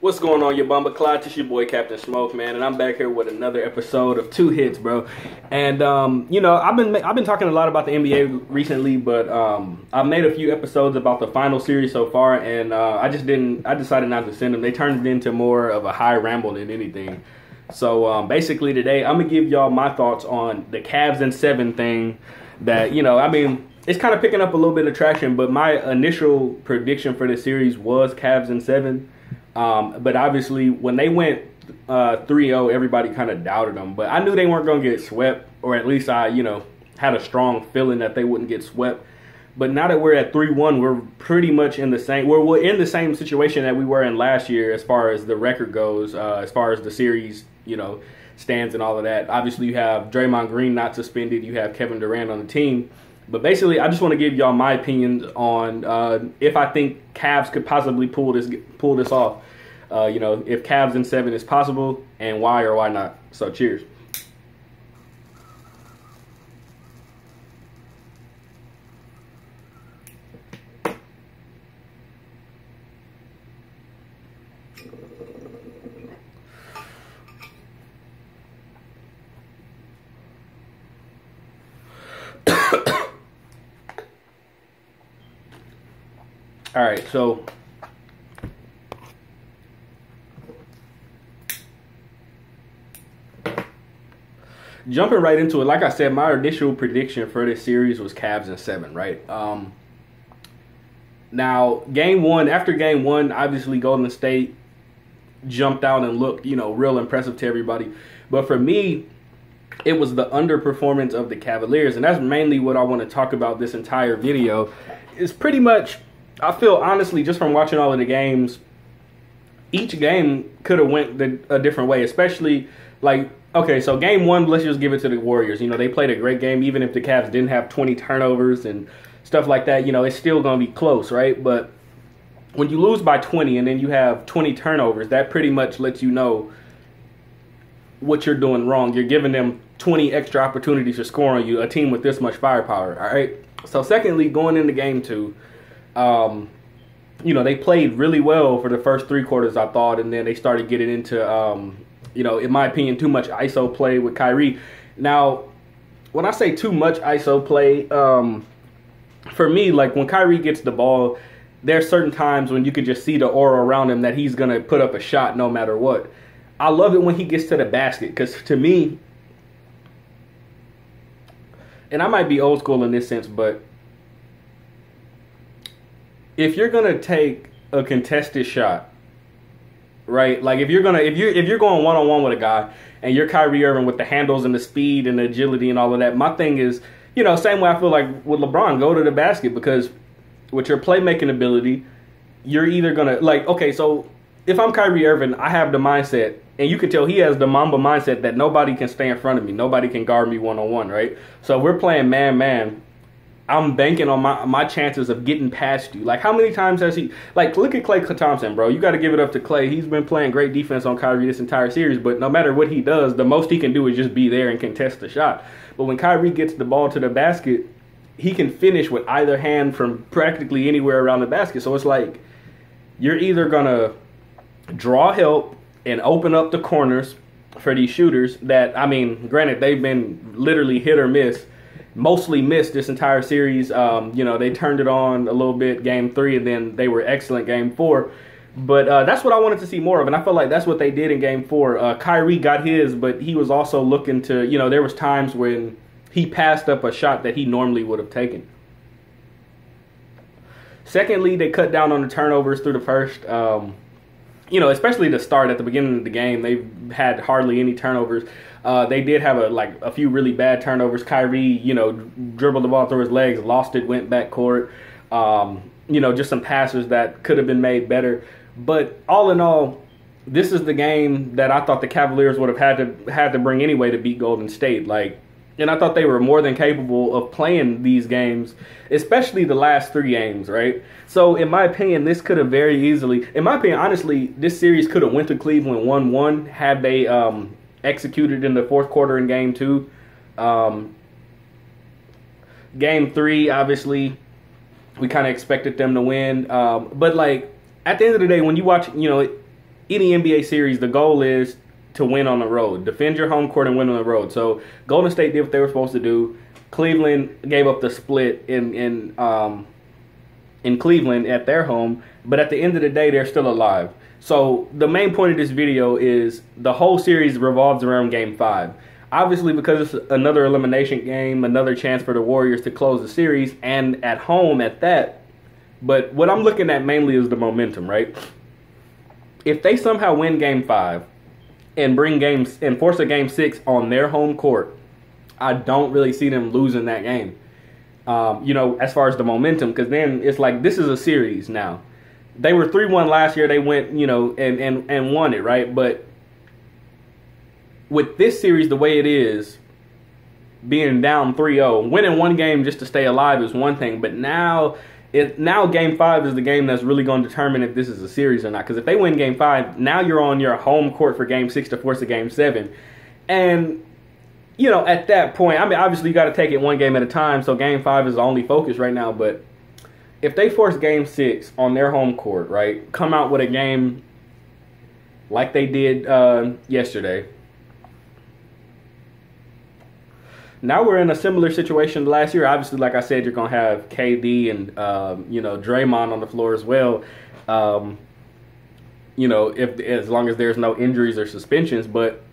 What's going on, your bumper clots? It's your boy Captain Smoke, man, and I'm back here with another episode of Two Hits, bro. And I've been talking a lot about the NBA recently, but I've made a few episodes about the final series so far, and I decided not to send them. They turned it into more of a high ramble than anything. So basically today, I'm gonna give y'all my thoughts on the Cavs and 7 thing. That it's kind of picking up a little bit of traction, but my initial prediction for the series was Cavs and 7. But obviously, when they went 3-0, everybody kind of doubted them. But I knew they weren't going to get swept, or at least I, had a strong feeling that they wouldn't get swept. But now that we're at 3-1, we're pretty much in the same. We're in the same situation that we were in last year as far as the record goes, as far as the series, stands and all of that. Obviously, you have Draymond Green not suspended. You have Kevin Durant on the team. But basically, I just want to give y'all my opinions on if I think Cavs could possibly pull this off. If Cavs and 7 is possible, and why or why not. So, cheers. All right, so jumping right into it, like I said, my initial prediction for this series was Cavs and 7, right? Now, after game one, obviously Golden State jumped out and looked, real impressive to everybody. But for me, it was the underperformance of the Cavaliers, and that's mainly what I want to talk about this entire video. Is pretty much, I feel honestly, just from watching all of the games, each game could have went a different way, especially okay, so game one, let's just give it to the Warriors. They played a great game, even if the Cavs didn't have 20 turnovers and stuff like that. It's still going to be close, right? But when you lose by 20 and then you have 20 turnovers, that pretty much lets you know what you're doing wrong. You're giving them 20 extra opportunities to score on you, a team with this much firepower, all right? So secondly, going into game two, they played really well for the first 3 quarters, I thought, and then they started getting into in my opinion, too much ISO play with Kyrie. Now, when I say too much ISO play, for me, when Kyrie gets the ball, there's certain times when you can just see the aura around him that he's going to put up a shot no matter what. I love it when he gets to the basket because to me, and I might be old school in this sense, but if you're going to take a contested shot, right? If you're going one-on-one with a guy and you're Kyrie Irving with the handles and the speed and the agility and all of that, my thing is, same way I feel like with LeBron, go to the basket because with your playmaking ability, you're either going to, okay, so if I'm Kyrie Irving, I have the mindset, and you can tell he has the Mamba mindset that nobody can stay in front of me. Nobody can guard me one-on-one, right? So we're playing man-man. I'm banking on my chances of getting past you. How many times has he... look at Klay Thompson, bro. You got to give it up to Klay. He's been playing great defense on Kyrie this entire series, but no matter what he does, the most he can do is just be there and contest the shot. But when Kyrie gets the ball to the basket, he can finish with either hand from practically anywhere around the basket. So it's you're either going to draw help and open up the corners for these shooters that, granted, they've been literally hit or miss. Mostly missed this entire series. They turned it on a little bit game 3, and then they were excellent game 4. But that's what I wanted to see more of, and I felt like that's what they did in game 4. Kyrie got his, but he was also looking to, there was times when he passed up a shot that he normally would have taken. Secondly, they cut down on the turnovers through the first, especially the start at the beginning of the game. They had hardly any turnovers. They did have a few really bad turnovers. Kyrie, dribbled the ball through his legs, lost it, went back court. Just some passes that could have been made better. But all in all, this is the game that I thought the Cavaliers would have had to bring anyway to beat Golden State. And I thought they were more than capable of playing these games, especially the last 3 games, right? So, in my opinion, this could have very easily, honestly, this series could have went to Cleveland 1-1 had they executed in the fourth quarter in game 2. Game 3, obviously, we kind of expected them to win. But, at the end of the day, when you watch, any NBA series, the goal is to win on the road. Defend your home court and win on the road. So Golden State did what they were supposed to do. Cleveland gave up the split in Cleveland at their home, but at the end of the day, they're still alive. So the main point of this video is the whole series revolves around Game 5. Obviously, because it's another elimination game, another chance for the Warriors to close the series, and at home at that. But what I'm looking at mainly is the momentum, right? If they somehow win Game 5 and force a Game 6 on their home court, I don't really see them losing that game. As far as the momentum, because then it's like this is a series now. They were 3-1 last year. They went, and won it, right? But with this series, the way it is, being down 3-0, winning one game just to stay alive is one thing. But now Game 5 is the game that's really going to determine if this is a series or not. Because if they win Game 5, now you're on your home court for Game 6 to force a Game 7. And at that point, I mean, obviously you got to take it one game at a time. So Game 5 is the only focus right now. But if they force Game 6 on their home court, right, come out with a game like they did yesterday. Now we're in a similar situation to last year. Obviously, like I said, you're going to have KD and, Draymond on the floor as well. If as long as there's no injuries or suspensions. But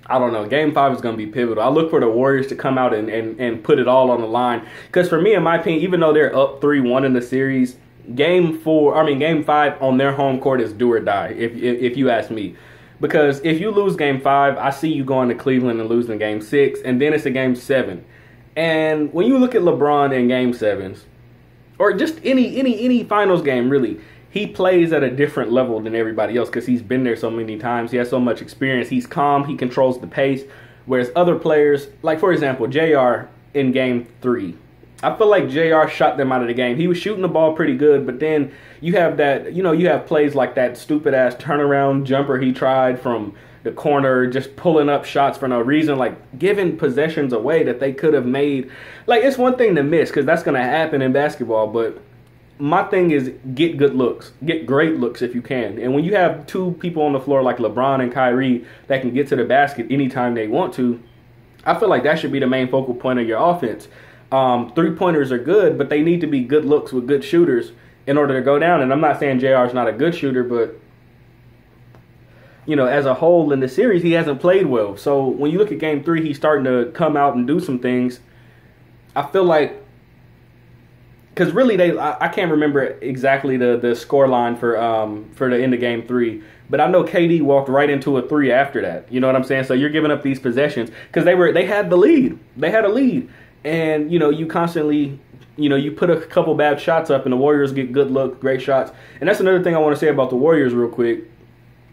I don't know. Game 5 is going to be pivotal. I look for the Warriors to come out and put it all on the line. Because for me, in my opinion, even though they're up 3-1 in the series, Game 5 on their home court is do or die, if you ask me. Because if you lose Game 5, I see you going to Cleveland and losing Game 6, and then it's a Game 7. And when you look at LeBron in Game 7s, or just any finals game, really, he plays at a different level than everybody else because he's been there so many times. He has so much experience. He's calm. He controls the pace. Whereas other players, like, for example, JR in Game 3, I feel like JR shot them out of the game. He was shooting the ball pretty good, but then you have that, you have plays like that stupid-ass turnaround jumper he tried from the corner, just pulling up shots for no reason, like giving possessions away that they could have made. Like, it's one thing to miss because that's going to happen in basketball, but my thing is get good looks. Get great looks if you can. And when you have two people on the floor like LeBron and Kyrie that can get to the basket anytime they want to, I feel like that should be the main focal point of your offense. Three-pointers are good, but they need to be good looks with good shooters in order to go down. And I'm not saying JR is not a good shooter, but, as a whole in the series, he hasn't played well. So when you look at Game 3, he's starting to come out and do some things. I feel like, because really I can't remember exactly the score line for the end of Game 3, but I know KD walked right into a 3 after that. You know what I'm saying? So you're giving up these possessions because they had the lead. They had a lead. And, you constantly, you put a couple bad shots up and the Warriors get good look, great shots. And that's another thing I want to say about the Warriors real quick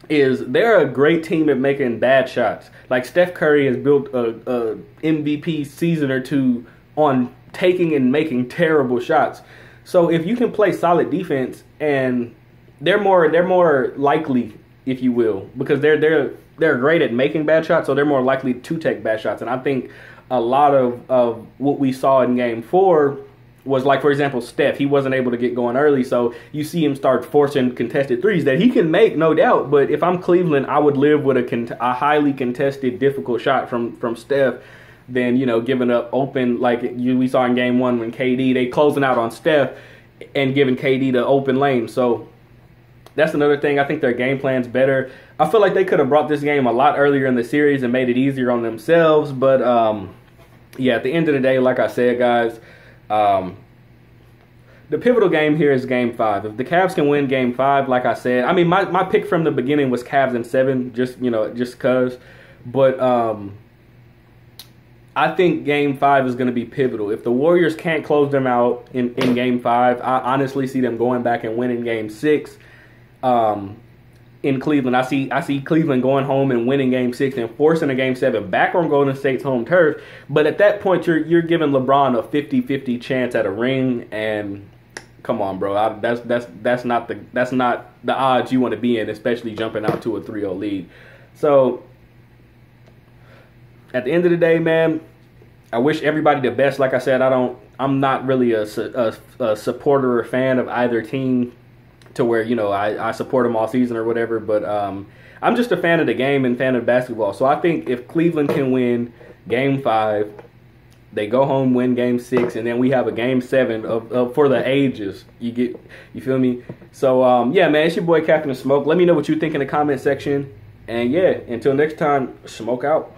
is they're a great team at making bad shots. Like Steph Curry has built a MVP season or two on taking and making terrible shots. So if you can play solid defense, and they're more likely, if you will, because they're great at making bad shots, so they're more likely to take bad shots. And I think a lot of what we saw in Game 4 was, like, for example, Steph. He wasn't able to get going early, so you see him start forcing contested threes that he can make, no doubt. But if I'm Cleveland, I would live with a highly contested, difficult shot from Steph than, giving up open, like we saw in Game 1 when they closing out on Steph and giving KD the open lane. So that's another thing. I think their game plan's better. I feel like they could have brought this game a lot earlier in the series and made it easier on themselves. But, at the end of the day, like I said, guys, the pivotal game here is Game 5. If the Cavs can win Game 5, like I said, I mean, my pick from the beginning was Cavs in 7, just because. But I think Game 5 is going to be pivotal. If the Warriors can't close them out in Game 5, I honestly see them going back and winning Game 6. In Cleveland, I see Cleveland going home and winning Game 6 and forcing a Game 7 back on Golden State's home turf. But at that point, you're giving LeBron a 50-50 chance at a ring. And come on, bro, that's not the odds you want to be in, especially jumping out to a 3-0 lead. So at the end of the day, man, I wish everybody the best. Like I said, I'm not really a supporter or fan of either team to where, you know, I support them all season or whatever. But I'm just a fan of the game and fan of basketball. So I think if Cleveland can win Game 5, they go home, win Game 6, and then we have a Game 7 of for the ages. You feel me? So yeah, man, it's your boy Captain Smoke. Let me know what you think in the comment section. And yeah, until next time, smoke out.